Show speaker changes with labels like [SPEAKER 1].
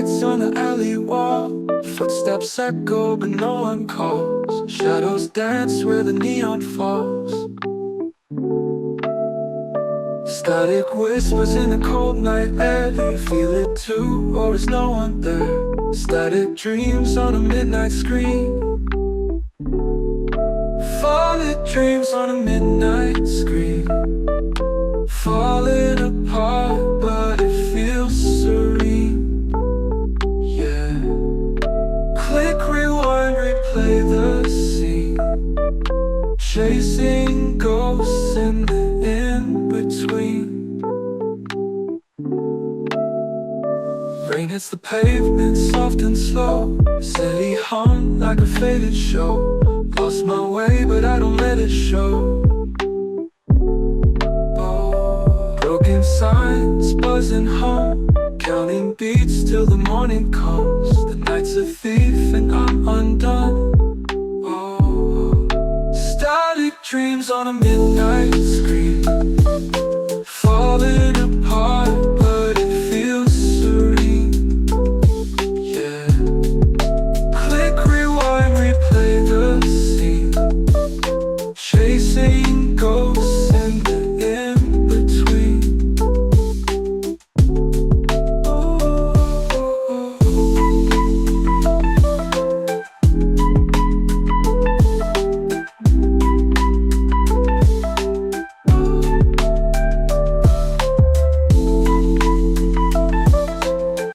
[SPEAKER 1] lights on the alley wall. Footsteps echo but no one calls. Shadows dance where the neon falls. Static whispers in the cold night air. Do you feel it too, or is no one there? Static dreams on a midnight screen. Falling dreams on a midnight screen. Falling apart, but it feels serene. Yeah. Click, rewind, replay the scene. Chasing ghosts in the in-between. Rain hits the pavement, soft and slow. City hum like a faded show. Lost my way, but I don't let it show. Broken signs buzzing home, counting beats till the morning comes. The night's a thief and I'm undone. Oh, static dreams on a midnight